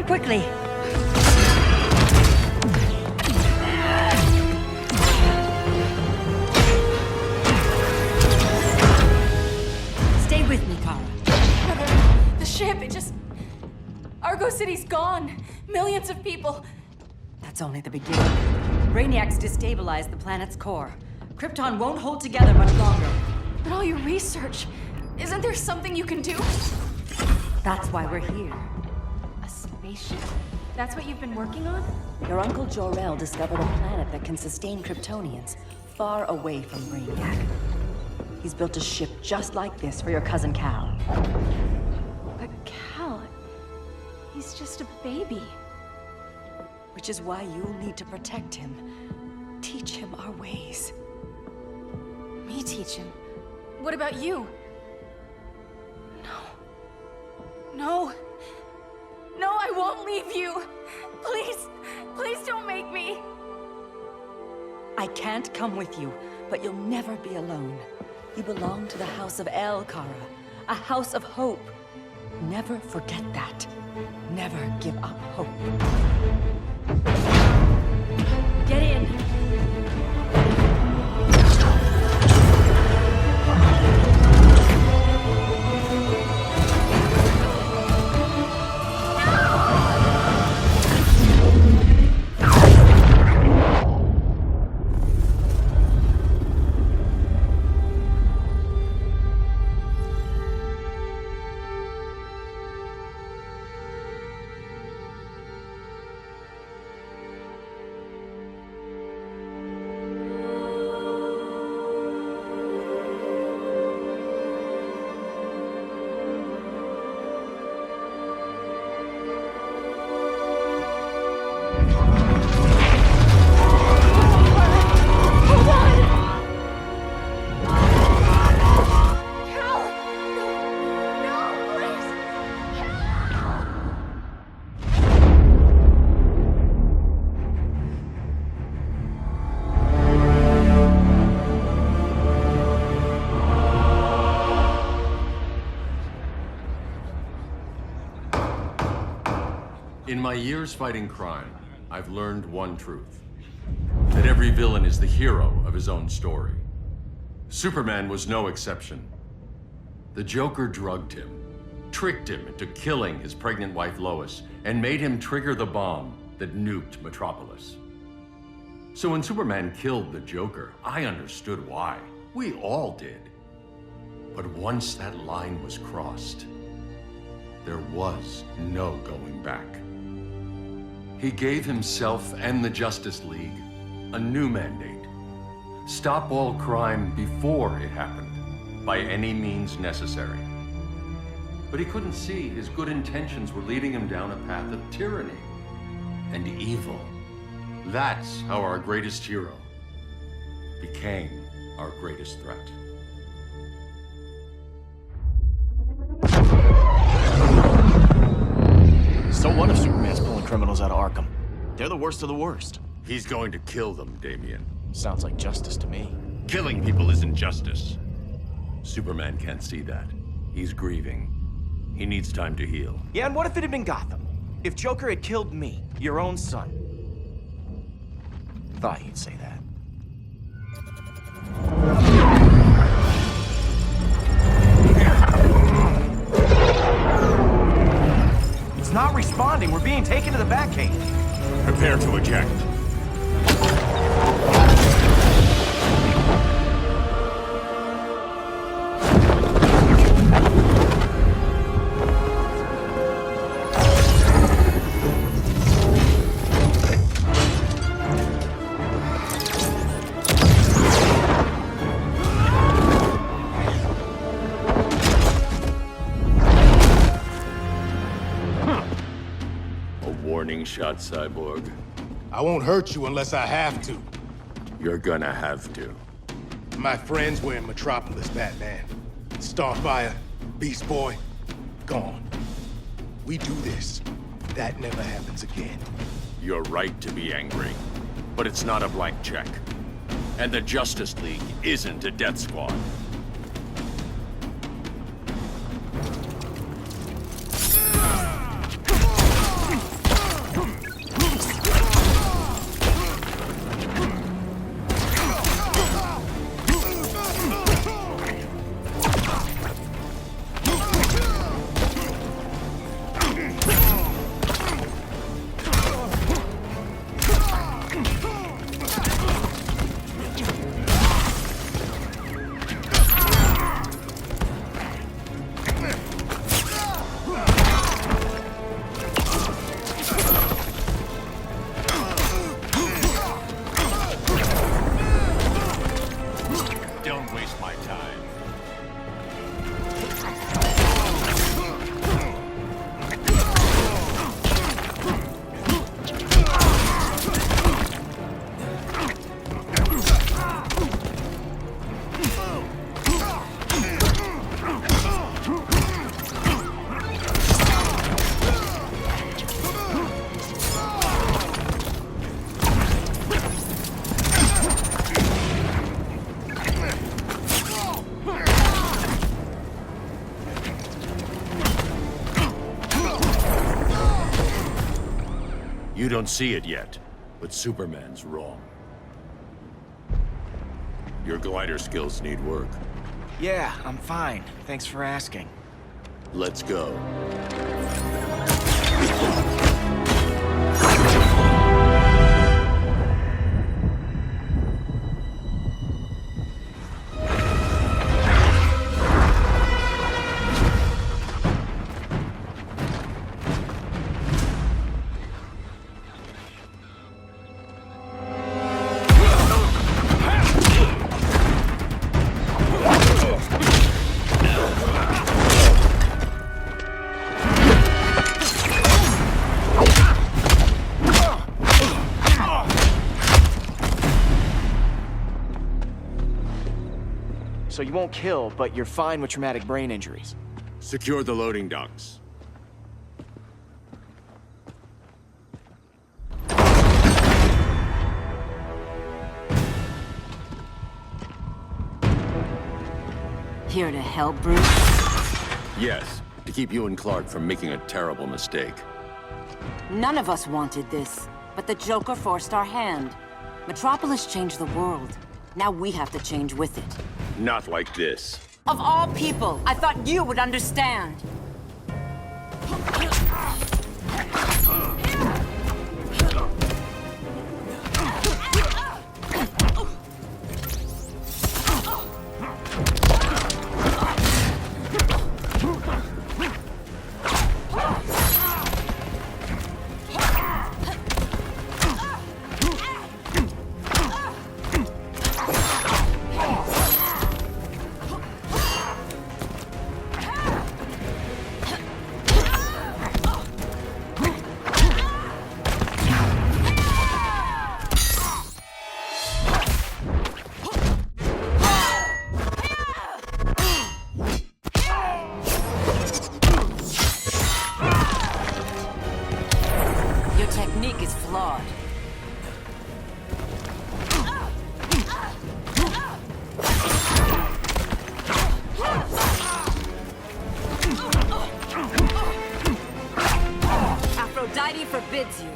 Come quickly. Stay with me, Kara. The ship, it just... Argo City's gone. Millions of people. That's only the beginning. Brainiacs destabilized the planet's core. Krypton won't hold together much longer. But all your research, isn't there something you can do? That's why we're here. A spaceship? That's what you've been working on? Your uncle Jor-El discovered a planet that can sustain Kryptonians, far away from Brainiac. He's built a ship just like this for your cousin Cal. But Cal, he's just a baby. Which is why you'll need to protect him. Teach him our ways. Me teach him? What about you? No, I won't leave you. Please don't make me. I can't come with you, but you'll never be alone. You belong to the House of El, Kara. A house of hope. Never forget that. Never give up hope. Get in. In my years fighting crime, I've learned one truth. That every villain is the hero of his own story. Superman was no exception. The Joker drugged him, tricked him into killing his pregnant wife Lois, and made him trigger the bomb that nuked Metropolis. So when Superman killed the Joker, I understood why. We all did. But once that line was crossed, there was no going back. He gave himself and the Justice League a new mandate. Stop all crime before it happened, by any means necessary. But he couldn't see his good intentions were leading him down a path of tyranny and evil. That's how our greatest hero became our greatest threat. So what if Superman's pulling criminals out of Arkham? They're the worst of the worst. He's going to kill them, Damian. Sounds like justice to me. Killing people isn't justice. Superman can't see that. He's grieving. He needs time to heal. Yeah, and what if it had been Gotham? If Joker had killed me, your own son? Thought you'd say that. It's not responding. We're being taken to the Batcave. Prepare to eject. Warning shot, Cyborg. I won't hurt you unless I have to. You're gonna have to. My friends were in Metropolis, Batman. Starfire, Beast Boy, gone. We do this. That never happens again. You're right to be angry, but it's not a blank check. And the Justice League isn't a death squad. You don't see it yet, but Superman's wrong. Your glider skills need work. Yeah, I'm fine. Thanks for asking. Let's go. So you won't kill, but you're fine with traumatic brain injuries. Secure the loading docks. Here to help, Bruce? Yes, to keep you and Clark from making a terrible mistake. None of us wanted this, but the Joker forced our hand. Metropolis changed the world. Now we have to change with it. Not like this. Of all people, I thought you would understand. Forbids you.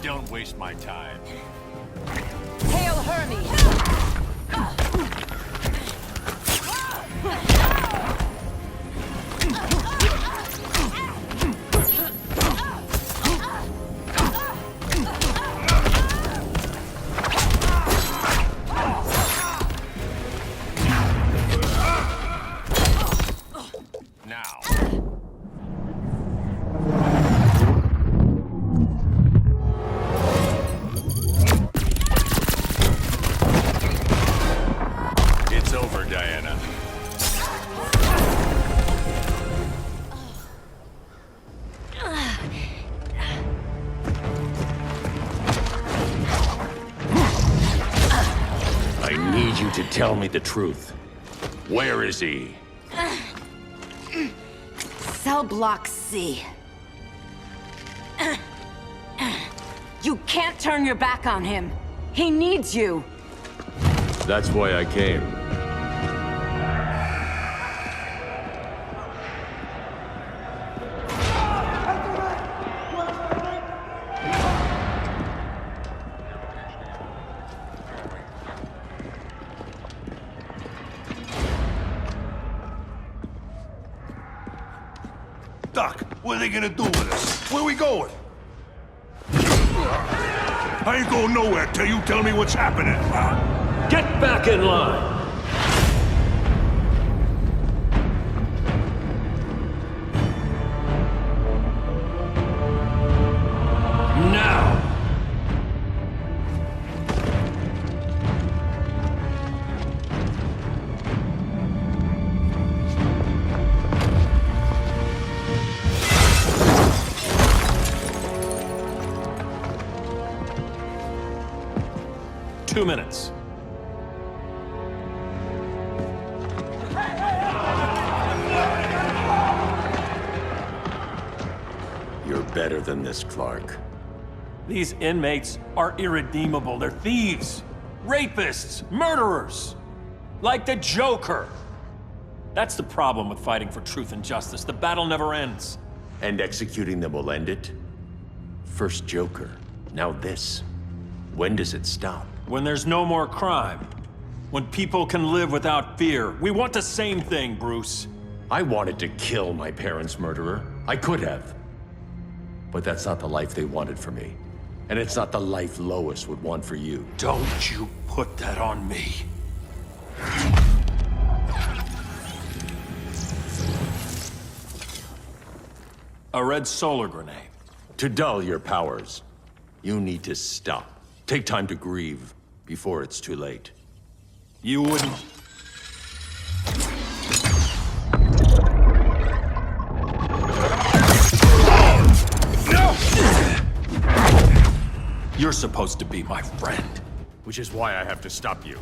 Don't waste my time. Hail Hermes! Now. It's over, Diana. I need you to tell me the truth. Where is he? Cell block C. You can't turn your back on him. He needs you. That's why I came. Doc, what are they gonna do with us? Where we going? I ain't going nowhere till you tell me what's happening. Get back in line! Now! 2 minutes. You're better than this, Clark. These inmates are irredeemable. They're thieves, rapists, murderers. Like the Joker. That's the problem with fighting for truth and justice. The battle never ends. And executing them will end it? First Joker, now this. When does it stop? When there's no more crime. When people can live without fear. We want the same thing, Bruce. I wanted to kill my parents' murderer. I could have. But that's not the life they wanted for me. And it's not the life Lois would want for you. Don't you put that on me. A red solar grenade. To dull your powers, you need to stop. Take time to grieve before it's too late. You wouldn't... You're supposed to be my friend. Which is why I have to stop you.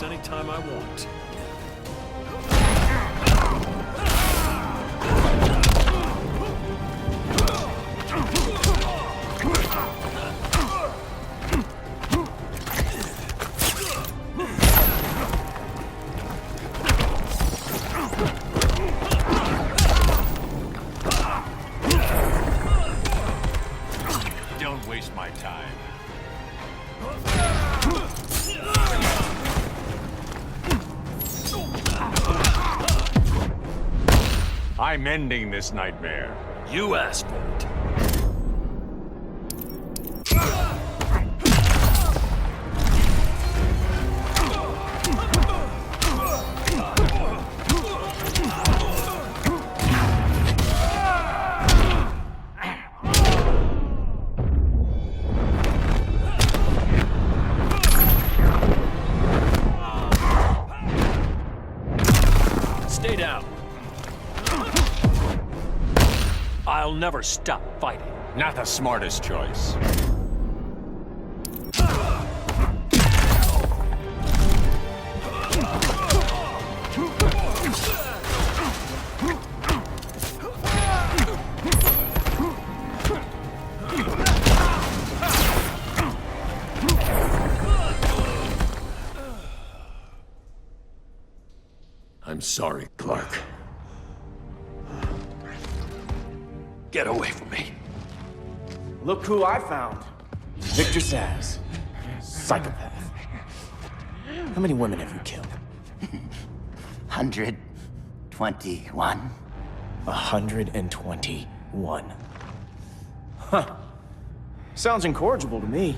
Anytime I want. Don't waste my time. I'm ending this nightmare. You asked for it. Stay down. I'll never stop fighting. Not the smartest choice. I'm sorry, Clark. Get away from me. Look who I found. Victor Zsasz. Psychopath. How many women have you killed? 121. 121. Huh. Sounds incorrigible to me.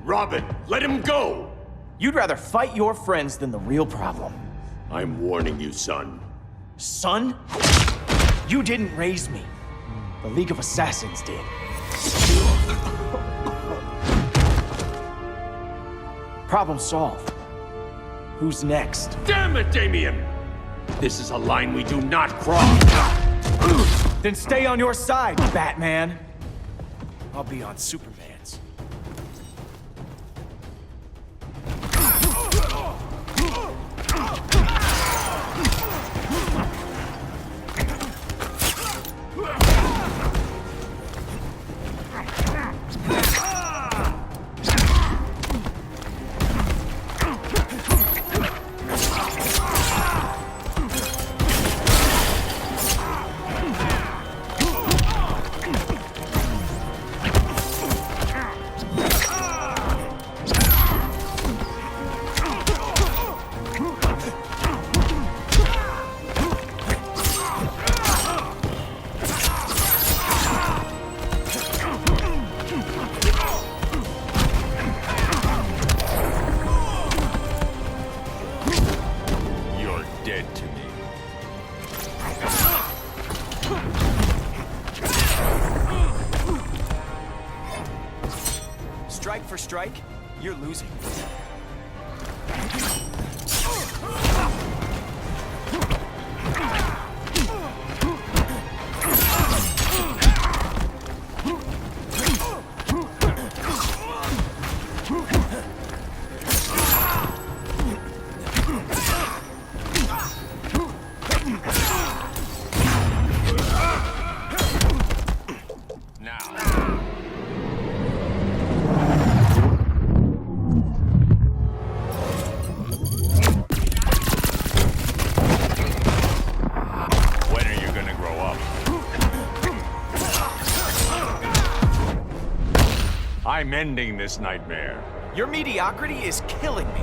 Robin, let him go! You'd rather fight your friends than the real problem. I'm warning you, son. Son? You didn't raise me. The League of Assassins did. Problem solved. Who's next? Damn it, Damien! This is a line we do not cross. Then stay on your side, Batman. I'll be on Superman's. strike, you're losing. I'm ending this nightmare. Your mediocrity is killing me.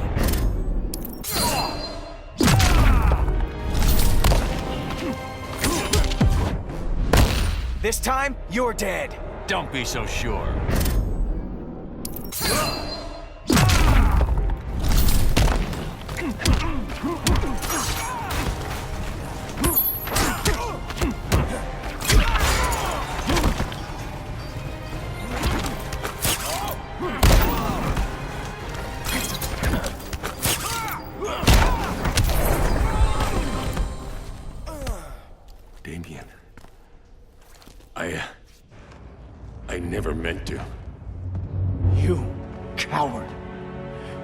This time, you're dead. Don't be so sure. Damien. I never meant to. You coward.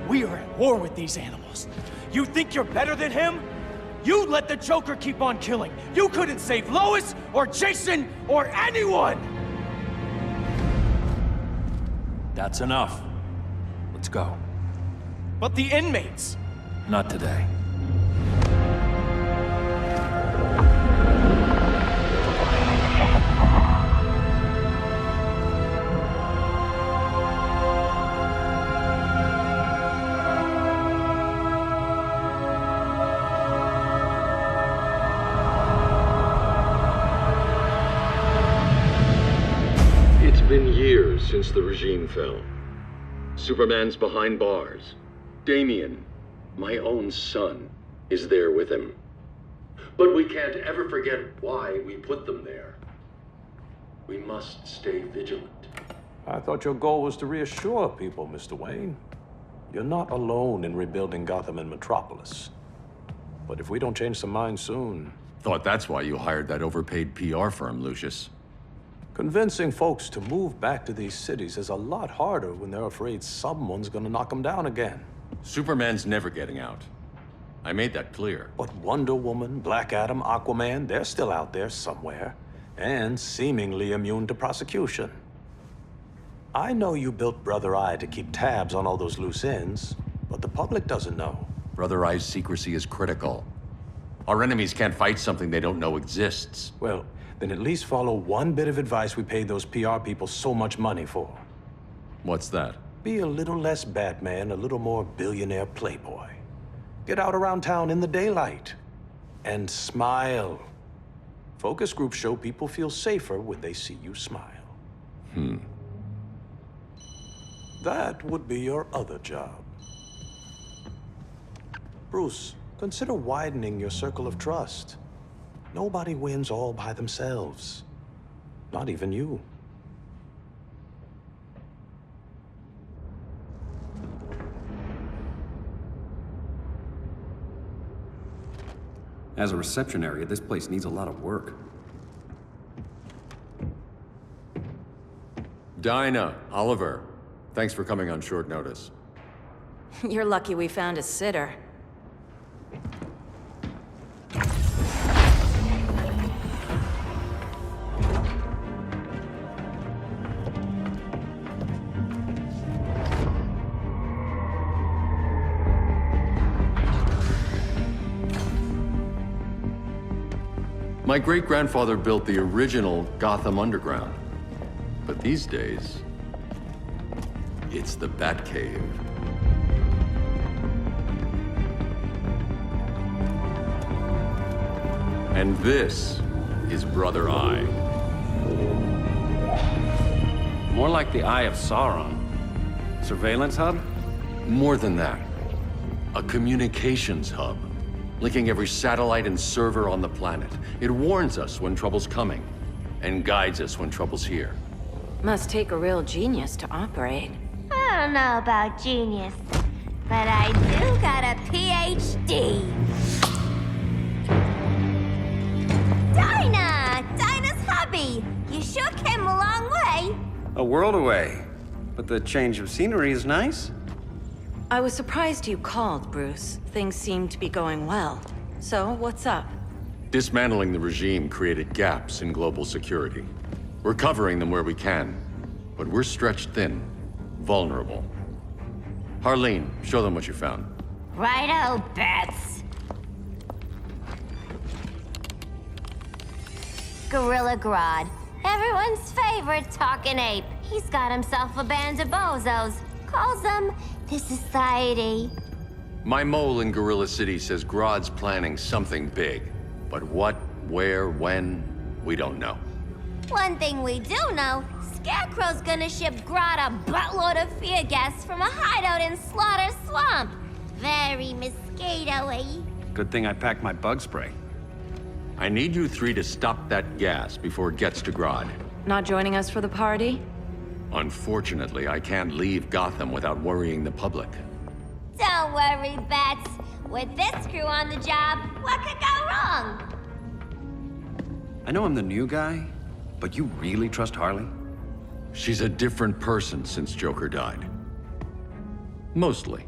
We are at war with these animals. You think you're better than him? You let the Joker keep on killing. You couldn't save Lois or Jason or anyone! That's enough. Let's go. But the inmates. Not today. It's been years since the regime fell. Superman's behind bars. Damien, my own son, is there with him. But we can't ever forget why we put them there. We must stay vigilant. I thought your goal was to reassure people, Mr. Wayne. You're not alone in rebuilding Gotham and Metropolis. But if we don't change some minds soon... Thought that's why you hired that overpaid PR firm, Lucius. Convincing folks to move back to these cities is a lot harder when they're afraid someone's gonna knock them down again. Superman's never getting out. I made that clear. But Wonder Woman, Black Adam, Aquaman, they're still out there somewhere, and seemingly immune to prosecution. I know you built Brother Eye to keep tabs on all those loose ends, but the public doesn't know. Brother Eye's secrecy is critical. Our enemies can't fight something they don't know exists. Well, then at least follow one bit of advice we paid those PR people so much money for. What's that? Be a little less Batman, a little more billionaire playboy. Get out around town in the daylight. And smile. Focus groups show people feel safer when they see you smile. That would be your other job. Bruce, consider widening your circle of trust. Nobody wins all by themselves. Not even you. As a reception area, this place needs a lot of work. Dinah, Oliver, thanks for coming on short notice. You're lucky we found a sitter. My great-grandfather built the original Gotham Underground. But these days, it's the Batcave. And this is Brother Eye. More like the Eye of Sauron. Surveillance hub? More than that. A communications hub, linking every satellite and server on the planet. It warns us when trouble's coming, and guides us when trouble's here. Must take a real genius to operate. I don't know about genius, but I do got a PhD. Dinah's hubby. You sure came a long way. A world away. But the change of scenery is nice. I was surprised you called, Bruce. Things seem to be going well. So, what's up? Dismantling the regime created gaps in global security. We're covering them where we can, but we're stretched thin, vulnerable. Harleen, show them what you found. Righto, Bets. Gorilla Grodd. Everyone's favorite talking ape. He's got himself a band of bozos. Calls them the Society. My mole in Gorilla City says Grodd's planning something big. But what, where, when, we don't know. One thing we do know, Scarecrow's gonna ship Grodd a buttload of fear gas from a hideout in Slaughter Swamp. Very mosquito-y. Good thing I packed my bug spray. I need you three to stop that gas before it gets to Grodd. Not joining us for the party? Unfortunately, I can't leave Gotham without worrying the public. Don't worry, Bats. With this crew on the job, what could go wrong? I know I'm the new guy, but you really trust Harley? She's a different person since Joker died. Mostly.